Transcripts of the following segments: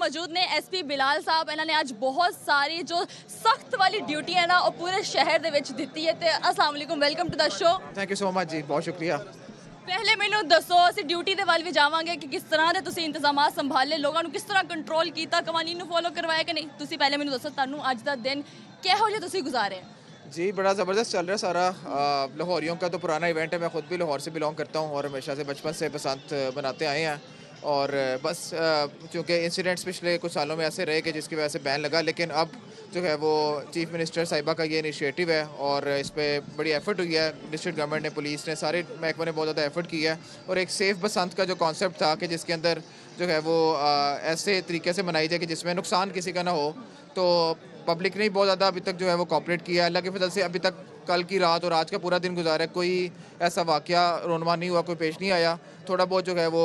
मौजूद ने एसपी बिलाल साहब। इन्होंने आज बहुत सारी जो सख्त वाली ड्यूटी है ना वो पूरे शहर ਦੇ ਵਿੱਚ ਦਿੱਤੀ ਹੈ ਤੇ अस्सलाम वालेकुम, welcome to the show. Thank you so much जी, बहुत शुक्रिया। ਪਹਿਲੇ ਮੈਨੂੰ ਦੱਸੋ, ਅਸੀਂ ਡਿਊਟੀ ਦੇ ਵੱਲ ਵੀ ਜਾਵਾਂਗੇ ਕਿ ਕਿਸ ਤਰ੍ਹਾਂ ਦੇ ਤੁਸੀਂ ਇੰਤਜ਼ਾਮਾਤ ਸੰਭਾਲੇ, ਲੋਕਾਂ ਨੂੰ ਕਿਸ ਤਰ੍ਹਾਂ ਕੰਟਰੋਲ ਕੀਤਾ, ਕਾਨੂੰਨ ਨੂੰ ਫੋਲੋ ਕਰਵਾਇਆ ਕਿ ਨਹੀਂ। ਤੁਸੀਂ ਪਹਿਲੇ ਮੈਨੂੰ ਦੱਸੋ ਤੁਹਾਨੂੰ ਅੱਜ ਦਾ ਦਿਨ ਕਿਹੋ ਜਿਹਾ ਤੁਸੀਂ ਗੁਜ਼ਾਰੇ। जी बड़ा ज़बरदस्त चल रहा है सारा। लाहौरियों का तो पुराना इवेंट है, मैं ख़ुद भी लाहौर से बिलोंग करता हूँ और हमेशा से बचपन से बसंत मनाते आए हैं। और बस चूँकि इंसिडेंट्स पिछले कुछ सालों में ऐसे रहे कि जिसकी वजह से बैन लगा, लेकिन अब जो है वो चीफ़ मिनिस्टर साहिबा का ये इनिशिएटिव है और इस पर बड़ी एफ़र्ट हुई है। डिस्ट्रिक्ट गवर्नमेंट ने, पुलिस ने, सारे महकमे ने बहुत ज़्यादा एफ़र्ट की है। और एक सेफ़ बसंत का जो कॉन्सेप्ट था कि जिसके अंदर जो है वो ऐसे तरीके से मनाई जाए कि जिसमें नुकसान किसी का ना हो, तो पब्लिक ने बहुत ज़्यादा अभी तक जो है वो कॉपरेट किया है। अल्लाह के फजल से अभी तक कल की रात और आज का पूरा दिन गुजारा है, कोई ऐसा वाक़या रोनमा नहीं हुआ, कोई पेश नहीं आया। थोड़ा बहुत जो है वो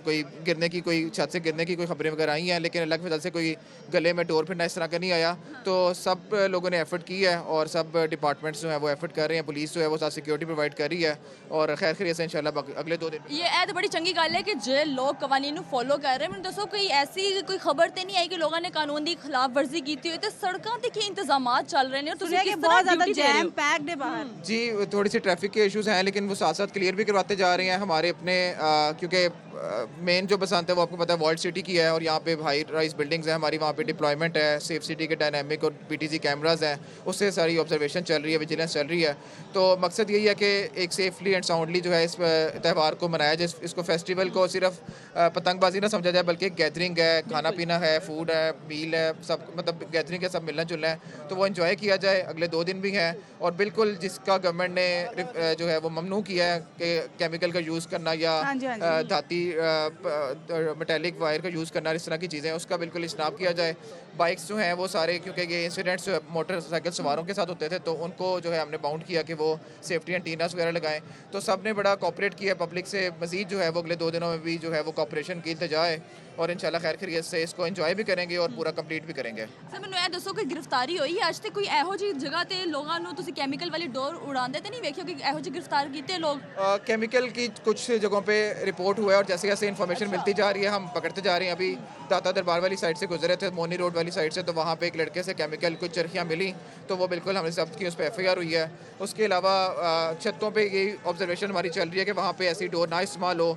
कोई गिरने की, कोई छत से गिरने की कोई खबरें वगैरह आई हैं, लेकिन अल्लाह के फजल से कोई गले में डोर फिरना इस तरह का नहीं आया। तो सब लोगों ने एफ़र्ट की है और सब डिपार्टमेंट्स जो है वो एफ़र्ट कर रहे हैं। पुलिस जो है वो साथ सिक्योरिटी प्रोवाइड कर रही है और खैर खैरियत से इंशाल्लाह अगले 2 दिन ये तो बड़ी चंगी गल है कि जो लोग कानून ਨੂੰ फॉलो कर रहे हैं। मैं दसो कोई ऐसी कोई खबर तो नहीं आई कि लोगों ने कानून की खिलाफ वर्जी की हुई, तो सड़कों के की इंतजामात चल रहे हैं और तुसीं किस तरह ड्यूटी दे रहे हो। पैक्ड है बाहर जी, थोड़ी सी ट्रैफिक के इश्यूज़ हैं, लेकिन वो साथ साथ क्लियर भी करवाते जा रहे हैं हमारे अपने, क्योंकि मेन जो बसंत है वो आपको पता है वर्ल्ड सिटी की है और यहाँ पे हाई राइज बिल्डिंग्स हैं हमारी, वहाँ पे डिप्लॉयमेंट है, सेफ सिटी के डायनामिक और पीटीसी कैमराज हैं, उससे सारी ऑब्जर्वेशन चल रही है, विजिलेंस चल रही है। तो मकसद यही है कि एक सेफली एंड साउंडली जो है इस त्यौहार को मनाया जाए। इसको फेस्टिवल को सिर्फ पतंगबाजी ना समझा जाए, बल्कि गैदरिंग है, खाना पीना है, फूड है, मील है, सब मतलब गैदरिंग है, सब मिलना जुलना है, तो वो इन्जॉय किया जाए। अगले 2 दिन भी हैं और बिल्कुल जिसका गवर्नमेंट ने जो है वो ममनू किया है कि केमिकल का यूज़ करना या धाती मेटेलिक वायर का यूज़ करना, इस तरह की चीज़ें, उसका बिल्कुल इजनाब किया जाए। बाइक्स जो हैं वो सारे, क्योंकि ये इंसिडेंट्स मोटरसाइकिल सवारों के साथ होते थे, तो उनको जो है हमने बाउंड किया कि वो सेफ्टी एंटीनास वगैरह लगाएं। तो सब ने बड़ा कॉपरेट किया पब्लिक से। मज़ीद जो है वो अगले 2 दिनों में भी जो है वो कॉपरेशन की इल्तिजा है और इंशाल्लाह खैर खैरियत से इसको एंजॉय भी करेंगे और पूरा कंप्लीट भी करेंगे। सर मैंने ये दसो कोई गिरफ्तारी हुई है आज तक कोई ਇਹੋ ਜਿਹੀ जगह ਤੇ ਲੋਕਾਂ ਨੂੰ ਤੁਸੀਂ ਕੈਮੀਕਲ ਵਾਲੀ ਡੋਰ ਉਡਾਉਂਦੇ ਤੇ ਨਹੀਂ ਵੇਖਿਓ ਕਿ ਇਹੋ ਜਿਹੀ गिरफ्तार ਕੀਤੇ लोग। केमिकल की कुछ जगहों पे रिपोर्ट हुआ है और जैसे जैसे इन्फॉर्मेशन मिलती जा रही है हम पकड़ते जा रहे हैं। अभी दाता दरबार वाली साइड से गुजरे थे, मोनी रोड वाली साइड से, तो वहाँ पे एक लड़के से केमिकल कुछ चरखियाँ मिली, तो वो बिल्कुल हमने जब्त की, उस पर FIR हुई है। उसके अलावा छतों पे यही ऑब्जर्वेशन हमारी चल रही है कि वहाँ पे ऐसी डोर ना इस्तेमाल हो।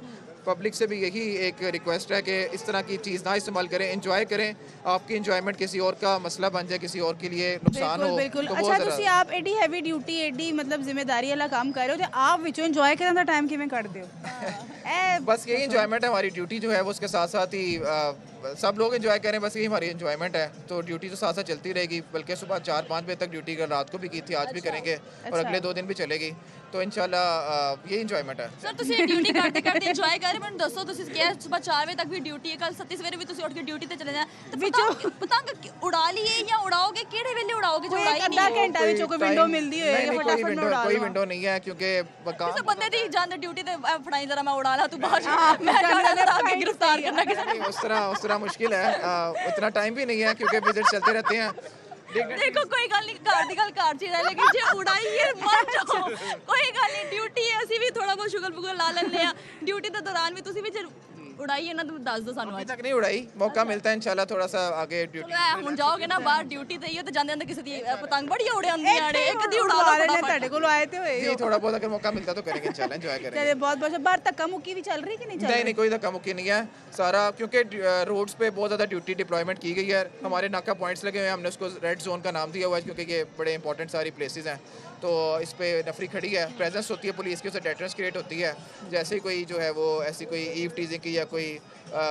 पब्लिक से भी यही एक रिक्वेस्ट है कि इस तरह की चीज़ ना इस्तेमाल करें, एंजॉय करें। आपकी एंजॉयमेंट किसी और का मसला बन जाए, किसी और के लिए नुकसान हो, बिल्कुल। तो अच्छा ਤੁਸੀਂ ਆਪ ਐਡੀ ਹੈਵੀ ਡਿਊਟੀ, ਐਡੀ मतलब ਜ਼ਿੰਮੇਵਾਰੀ ਵਾਲਾ ਕੰਮ ਕਰ ਰਹੇ ਹੋ ਤੇ ਆਪ ਵਿੱਚੋਂ ਇੰਜੋਏ ਕਰਨ ਦਾ ਟਾਈਮ ਕਿਵੇਂ ਕੱਢਦੇ ਹੋ। बस यही इंजॉयमेंट है हमारी ड्यूटी जो है वो, उसके साथ साथ ही सब लोग एंजॉय करें, बस यही हमारी इंजॉयमेंट है। तो ड्यूटी तो साथ साथ चलती रहेगी, बल्कि सुबह 4-5 बजे तक ड्यूटी कर, रात को भी की थी, आज भी करेंगे और अगले 2 दिन भी चलेगी। तो इंशाल्लाह यही इंजॉयमेंट है। सर ਤੁਸੀਂ ਡਿਊਟੀ ਕਰਦੇ ਕਰਦੇ ਇੰਜੋਏ ਕਰ ਰਹੇ, ਮੈਨੂੰ ਦੱਸੋ ਤੁਸੀਂ ਕਿਹਾ ਸਵੇਰ 4 ਵਜੇ ਤੱਕ ਵੀ ਡਿਊਟੀ ਹੈ, ਕੱਲ 7 ਸਵੇਰੇ ਵੀ ਤੁਸੀਂ ਉੱਠ ਕੇ ਡਿਊਟੀ ਤੇ ਚਲੇ ਜਾਣਾ, ਤੇ ਪਤੰਗ ਉਡਾ ਲਈਏ ਜਾਂ ਉਡਾਓਗੇ, ਕਿਹੜੇ ਵੇਲੇ ਉਡਾਓਗੇ ਜੋ ਉਡਾਈ ਨਹੀਂ? ਅੱਧਾ ਘੰਟਾ ਵਿੱਚੋਂ ਕੋਈ ਵਿੰਡੋ ਮਿਲਦੀ ਹੋਏ नहीं, ਫਟਾਫਟ कोई ਉਡਾ कोई ਲਓ। विंडो नहीं है, क्योंकि ਕਿਸੇ ਬੰਦੇ ਦੀ ਜਾਂਦੇ ਡਿਊਟੀ ਤੇ ਫੜਾਈ ਜ਼ਰਾ ਮੈਂ ਉਡਾ ਲਾ ਤੂੰ ਬਾਹਰ मैं जाना जरा आगे गिरफ्तार करना किसी ने। उस तरह मुश्किल है, इतना टाइम भी नहीं है क्योंकि विजिट चलते रहते हैं। देखो कोई गल नहीं, घर की गल घर च रह लेकिन जे उड़ाई है मर जाओ, कोई गल नहीं, ड्यूटी है, ਅਸੀਂ ਵੀ ਥੋੜਾ ਬਹੁਤ ਸ਼ੁਗਰ ਬੁਗਰ ਲਾ ਲੈਂਦੇ ਆ। ਡਿਊਟੀ ਦੇ ਦੌਰਾਨ ਵੀ ਤੁਸੀਂ ਵੀ ਜੇ ਉਡਾਈ ਹੈ ਨਾ ਤਾਂ ਦੱਸ ਦਿਓ ਸਾਨੂੰ अभी ਅੱਜ। तक नहीं उड़ाई, मौका मिलता है इंशाल्लाह थोड़ा सा आगे ड्यूटी। ਚਲੋ ਐ ਹੁਣ ਜਾਓਗੇ ਨਾ ਬਾਹਰ ਡਿਊਟੀ ਤੇ ਹੀ ਹੋ ਤੇ ਜਾਂਦੇ ਜਾਂਦੇ ਕਿਸੇ ਦੀ ਪਤੰਗ ਬੜੀ ਉੜੇ ਹੁੰਦੀਆਂ ਨੇ, ਇੱਕ ਦੀ ਉਡਾ ਉਡਾ ਲੈਣੇ, ਲਓ ਤੁਹਾਡੇ ਕੋਲ ਆਏ ਤੇ ਹੋਏ जी थोड़ा बहुत अगर मौका मिलता तो करेंगे इंशाल्लाह, एंजॉय करेंगे। ਚਲੇ बहुत बहुत बाहर धक्का मुक्की भी चल रही कि नहीं चल नहीं नहीं, कोई धक्का मुक्की नहीं है सारा, क्योंकि रोड्स पे बहुत ज़्यादा ड्यूटी डिप्लॉयमेंट की गई है। हमारे नाका पॉइंट्स लगे हुए हैं, हमने उसको रेड जोन का नाम दिया हुआ है क्योंकि ये बड़े इंपॉर्टेंट सारी प्लेसेस हैं। तो इस पे नफरी खड़ी है, प्रेजेंस होती है पुलिस की, उससे डेटरेंस क्रिएट होती है। जैसे ही कोई जो है वो ऐसी कोई ईव टीजिंग की या कोई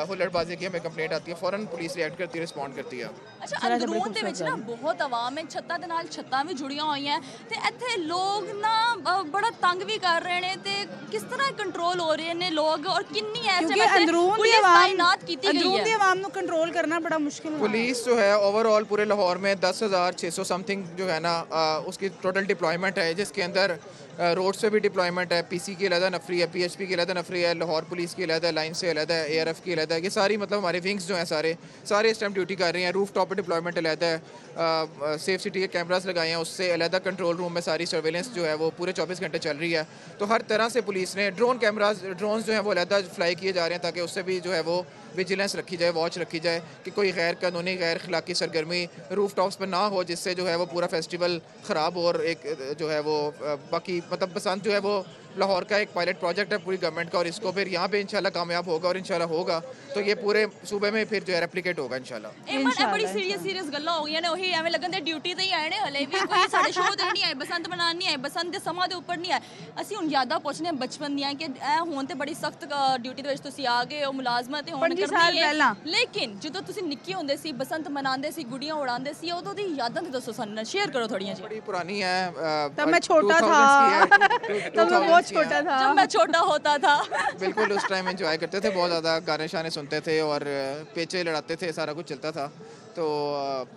हुल्लड़बाजी की हमें कंप्लेंट आती है, फ़ौरन पुलिस रिएक्ट करती है, रिस्पॉन्ड करती है। ਅੱਛਾ ਅੰਦਰੂਨ ਦੇ ਵਿੱਚ ਨਾ ਬਹੁਤ ਆਵਾਮ ਹੈ, ਛੱਤਾਂ ਦੇ ਨਾਲ ਛੱਤਾਂ ਵੀ ਜੁੜੀਆਂ ਹੋਈਆਂ ਤੇ ਇੱਥੇ ਲੋਕ ਨਾ ਬੜਾ ਤੰਗ ਵੀ ਕਰ ਰਹੇ ਨੇ, ਤੇ ਕਿਸ ਤਰ੍ਹਾਂ ਕੰਟਰੋਲ ਹੋ ਰਹੇ ਨੇ ਲੋਕ ਔਰ ਕਿੰਨੀ ਐਸੇ क्योंकि अंदरून की पुलिस आवाम ਤਾਇਨਾਤ ਕੀਤੀ ਗਈ अंदरून की ਹੈ। आवाम ਨੂੰ कंट्रोल करना बड़ा मुश्किल है। पुलिस जो है ओवरऑल पूरे लाहौर में 10,600 समथिंग जो है ना उसकी टोटल डिप्लॉयमेंट है, जिसके अंदर रोड से भी डिप्लॉयमेंट है, पीसी की अलग नफरी है, पीएचपी की अलग नफरी है, लाहौर पुलिस की अलग है, लाइन से अलग है, एआरएफ की अलग है। ये सारी मतलब हमारे विंग्स जो हैं सारे इस टाइम ड्यूटी कर रहे हैं। रूफ टॉप पर डिप्लॉयमेंट अलग है, सेफ सिटी के कैमरास लगाए हैं, उससे अलग कंट्रोल रूम में सारी सर्वेलेंस जो है वो पूरे 24 घंटे चल रही है। तो हर तरह से पुलिस ने ड्रोन कैमरास, ड्रोन्स जो हैं वो अलग फ्लाई किए जा रहे हैं ताकि उससे भी जो है वो विजिलेंस रखी जाए, वॉच रखी जाए कि कोई गैर कानूनी गैर अखलाकी सरगर्मी रूफ टॉप्स पर ना हो, जिससे जो है वो पूरा फेस्टिवल ख़राब हो और एक जो है वो बाकी मतलब बसंत जो है वो लाहौर का एक पायलट प्रोजेक्ट है पूरी गवर्नमेंट का, और इसको फिर यहाँ पे इंशाल्लाह कामयाब होगा और इंशाल्लाह होगा तो ये पूरे सूबे में फिर जो है रेप्लिकेट होगा इंशाल्लाह। ਇਹ ਬੜੀ ਸੀਰੀਅਸ ਗੱਲਾਂ ਹੋ ਗਈਆਂ ਨੇ, ਉਹੀ ਐਵੇਂ ਲੱਗਣ ਦੇ ਡਿਊਟੀ ਤੇ ਹੀ ਆਏ ਨੇ, ਹਲੇ ਵੀ ਕੋਈ ਸਾਡੇ ਸ਼ੋਅ ਤੇ ਨਹੀਂ ਆਏ, ਬਸੰਤ ਮਨਾਉਣ ਨਹੀਂ ਆਏ, ਬਸੰਤ ਦੇ ਸਮਾਂ ਦੇ ਉੱਪਰ ਨਹੀਂ ਆਏ। ਅਸੀਂ ਹੁਣ ਯਾਦਾਂ ਪੁੱਛਨੇ ਆ ਬਚਪਨ ਦੀਆਂ ਕਿ ਇਹ ਹੁਣ ਤੇ ਬੜੀ ਸਖਤ ਡਿਊਟੀ ਦੇ ਵਿੱਚ ਤੁਸੀਂ ਆ ਗਏ ਹੋ, ਮੁਲਾਜ਼ਮਾਂ ਤੇ ਹੁਣ 25 ਸਾਲ ਕਰਨੀ ਹੈ, ਪਹਿਲਾਂ। ਲੇਕਿਨ ਜਦੋਂ ਤੁਸੀਂ ਨਿੱਕੇ ਹੁੰਦੇ ਸੀ, ਬਸੰਤ ਮਨਾਉਂਦੇ ਸੀ, ਗੁੱਡੀਆਂ ਉਡਾਉਂਦੇ ਸੀ, ਉਦੋਂ ਦੀ ਯਾਦਾਂ ਤੇ ਦੱਸੋ ਸਾਨੂੰ, ਸ਼ੇਅਰ ਕਰੋ ਥੋੜੀਆਂ ਜੀ। बड़ी पुरानी है, तब मैं छोटा 2000s था। की है, तब मैं बहुत 2000s की है। छोटा था। जब मैं छोटा होता था बिल्कुल उस टाइम एंजॉय करते थे, बहुत ज़्यादा गाने शाने सुनते थे और पेचे लड़ाते थे, सारा कुछ चलता था। तो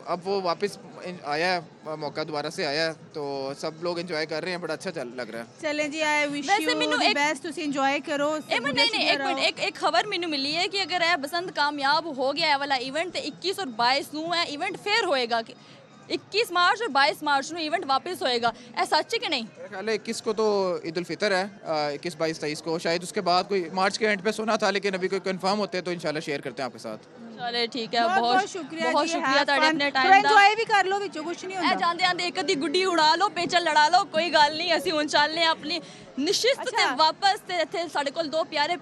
अब वो वापस आया है, मौका दोबारा से आया है, तो सब लोग एंजॉय कर रहे हैं, बड़ा अच्छा चल लग रहा है। ਚਲੇ ਜੀ ਆਈ ਵਿਸ਼ ਵੈਸੇ ਯੂ ਮੈਨੂੰ ਦੀ ਇੱਕ- ਬੈਸਟ, ਤੁਸੀਂ ਇੰਜੋਏ ਕਰੋ। ਇਹ ਮੈਂ ਨਹੀਂ ਇੱਕ ਮਿੰਟ ਇੱਕ ਖਬਰ ਮੈਨੂੰ ਮਿਲੀ ਹੈ ਕਿ ਅਗਰ ਇਹ ਬਸੰਤ ਕਾਮਯਾਬ ਹੋ ਗਿਆ ਇਹ ਵਾਲਾ ਇਵੈਂਟ ਤੇ 21 ਔਰ 22 ਨੂੰ ਇਹ ਇਵੈਂਟ ਫੇਰ ਹੋਏਗਾ ਕਿ 21 ਮਾਰਚ और 22 ਮਾਰਚ ਨੂੰ ਇਵੈਂਟ ਵਾਪਸ ਹੋਏਗਾ, ਇਹ ਸੱਚ ਹੈ ਕਿ नहीं? मेरा ख्याल है 21 को तो ईद उल फितर है, 21, 22, 23 को शायद उसके बाद कोई मार्च के एंड पे सुना था, लेकिन अभी कोई कंफर्म होते हैं तो इंशाल्लाह शेयर करते हैं आपके साथ। ਚਲੇ ਠੀਕ ਹੈ, ਬਹੁਤ ਬਹੁਤ ਸ਼ੁਕਰੀਆ ਬਹੁਤ ਜੀ, ਸ਼ੁਕਰੀਆ ਤੁਹਾਡੇ ਆਪਣੇ ਥੋੜਾ ਟਾਈਮ ਦਾ। ਇੰਜੋਏ ਵੀ ਕਰ ਲਓ, ਵਿੱਚੋਂ ਕੁਝ ਨਹੀਂ ਇਹ ਹੁੰਦਾ। ਜਾਂਦੇ ਆਂਦੇ ਇੱਕ ਅੱਧੀ ਗੁੱਡੀ ਉਡਾ ਲਓ, ਪੇਚਾ ਲੜਾ ਲਓ, ਕੋਈ ਗੱਲ ਨਹੀਂ, ਅਸੀਂ ਹੁਣ ਚੱਲਨੇ ਆਪਣੀ ਨਿਸ਼ਚਿਤ ਤੇ ਅੱਛਾ। ਵਾਪਸ। ਤੇ ਇੱਥੇ ਸਾਡੇ ਕੋਲ ਦੋ ਪਿਆਰੇ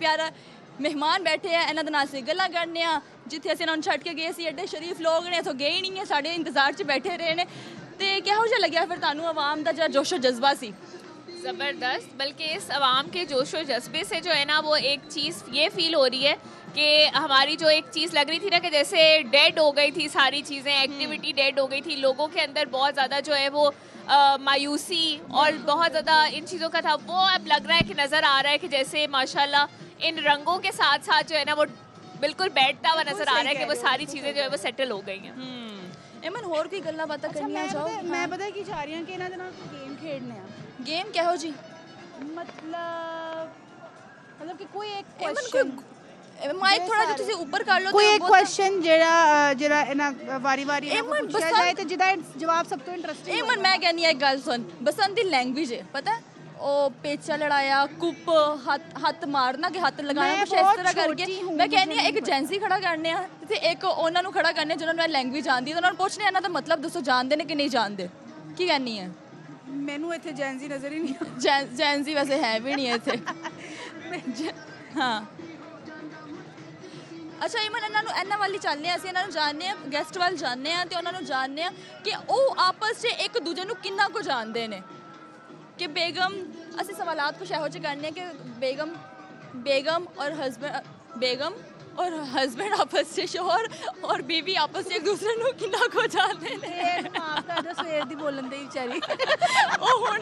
ਮਹਿਮਾਨ ਬੈਠੇ ਆ, ਇਹਨਾਂ ਦੇ ਨਾਲ ਅਸੀਂ ਗੱਲਾਂ ਕਰਨੇ ਆ। ਜਿੱਥੇ ਅਸੀਂ ਇਹਨਾਂ ਨੂੰ ਛੱਡ ਕੇ ਗਏ ਸੀ, ਐਡੇ ਸ਼ਰੀਫ ਲੋਕ ਨੇ, ਇੱਥੋਂ ਗਏ ਹੀ ਨਹੀਂ ਹੈ, ਸਾਡੇ ਇੰਤਜ਼ਾਰ 'ਚ ਬੈਠੇ ਰਹੇ ਨੇ। ਤੇ ਕਿਹੋ ਜਿਹਾ ਲੱਗਿਆ ਫਿਰ ਤੁਹਾਨੂੰ ਆਵਾਮ ਦਾ ਜਿਹੜਾ ਜੋਸ਼ੋ ਜਜ਼ਬਾ ਸੀ? ज़बरदस्त, बल्कि इस आवाम के जोश और जज्बे से जो है ना वो एक चीज़ ये फील हो रही है कि हमारी जो एक चीज़ लग रही थी ना कि जैसे डेड हो गई थी सारी चीज़ें, एक्टिविटी डेड हो गई थी, लोगों के अंदर बहुत ज़्यादा जो है वो मायूसी और बहुत ज़्यादा इन चीज़ों का था, वो अब लग रहा है कि नज़र आ रहा है कि जैसे माशाल्लाह इन रंगों के साथ साथ जो है ना वो बिल्कुल बैठता हुआ नज़र आ रहा है कि वो सारी चीज़ें जो है वो सेटल हो गई हैं। ਇਮਨ ਹੋਰ ਕੋਈ ਗੱਲਾਂ ਬਾਤਾਂ ਕਰਨੀਆਂ ਚਾਹੋ? ਮੈਂ ਪਤਾ ਕੀ ਚਾਹ ਰਹੀ ਹਾਂ ਕਿ ਇਹਨਾਂ ਦੇ ਨਾਲ ਗੇਮ ਖੇਡਨੇ ਆ। ਗੇਮ ਕਿਹੋ ਜੀ? ਮਤਲਬ ਕਿ ਕੋਈ ਇੱਕ ਇਮਨ ਕੁਐਸਚਨ, ਮਾਈਕ ਥੋੜਾ ਜਿਹਾ ਤੁਸੀਂ ਉੱਪਰ ਕਰ ਲਓ ਕੋਈ ਤੇ ਇੱਕ ਕੁਐਸਚਨ ਜਿਹੜਾ ਇਹਨਾਂ ਵਾਰੀ-ਵਾਰੀ ਇਹਨਾਂ ਕੋਲ ਇਮਨ, ਪੁੱਛਿਆ ਬਸੰਤ- ਜਾਏ ਤੇ ਜਿਹਦਾ ਜਵਾਬ ਸਭ ਤੋਂ ਇੰਟਰਸਟਿੰਗ ਇਮਨ ਮੈਂ ਕਹਿੰਦੀ ਆ ਇੱਕ ਗੱਲ ਸੁਣ, ਬਸੰਤ ਦੀ ਲੈਂਗੁਏਜ ਹੈ ਪਤਾ ਹੈ? ਉਹ ਪੇਚਾ ਲੜਾਇਆ, ਕੁੱਪ, ਹੱਥ ਮਾਰਨਾ ਕਿ ਹੱਥ ਲਗਾਣਾ, ਮੈਂ ਕੁਛ ਇਸ ਬਹੁਤ ਤਰ੍ਹਾਂ ਕਰਕੇ। ਛੋਟੀ ਹੂੰ, ਮੈਂ ਕਹਿੰਦੀ ਆ ਮੁਝੇ ਇੱਕ ਜੈਂਸੀ ਖੜਾ ਕਰਨੇ ਆ ਤੇ ਇੱਕ ਉਹਨਾਂ ਨੂੰ ਖੜਾ ਕਰਨੇ ਜਿਹਨਾਂ ਨੂੰ ਇਹ ਲੈਂਗੁਏਜ ਆਉਂਦੀ ਹੈ, ਤੇ ਉਹਨਾਂ ਨੂੰ ਪੁੱਛਣੇ ਇਹਨਾਂ ਦਾ ਮਤਲਬ ਦੱਸੋ, ਜਾਣਦੇ ਨੇ ਕਿ ਨਹੀਂ ਜਾਣਦੇ? ਕੀ ਕਹਿੰਨੀ ਹੈ? ਮੈਨੂੰ ਇੱਥੇ ਜੈਂਜ਼ੀ ਨਜ਼ਰ ਹੀ ਨਹੀਂ ਆਉਂਦਾ। ਜੈਂਸੀ ਵੈਸੇ ਹੈ ਵੀ ਨਹੀਂ ਇੱਥੇ। ਹਾਂ ਅੱਛਾ ਇਮਨ, ਇਹਨਾਂ ਵੱਲ ਹੀ ਚੱਲਦੇ ਹਾਂ ਅਸੀਂ, ਇਹਨਾਂ ਨੂੰ ਜਾਣਦੇ ਹਾਂ, ਗੈਸਟ ਵੱਲ ਜਾਂਦੇ ਹਾਂ ਤੇ ਉਹਨਾਂ ਨੂੰ ਜਾਣਦੇ ਹਾਂ ਕਿ ਉਹ ਆਪਸ 'ਚ ਇੱਕ ਦੂਜੇ ਨੂੰ ਕਿੰਨਾ ਕੁ ਜਾਣਦੇ ਨੇ। ਕਿ ਬੇਗਮ, ਅਸੀਂ ਸਵਾਲਾਤ ਕੁਛ ਇਹੋ ਜਿਹੇ ਕਰਨੇ ਕਿ बेगम और हस्बैंड आपस से, शोहर और बीवी आपस से एक दूसरे ਨੂੰ ਕਿੰਨਾ ਕੁ ਜਾਣਦੇ ਨੇ। ਮਾਫ ਕਰ ਦਿਓ, ਸਵੇਰ ਦੀ ਬੋਲਣ ਦੇ ਵਿਚਾਰੀ। ਉਹ ਹੁਣ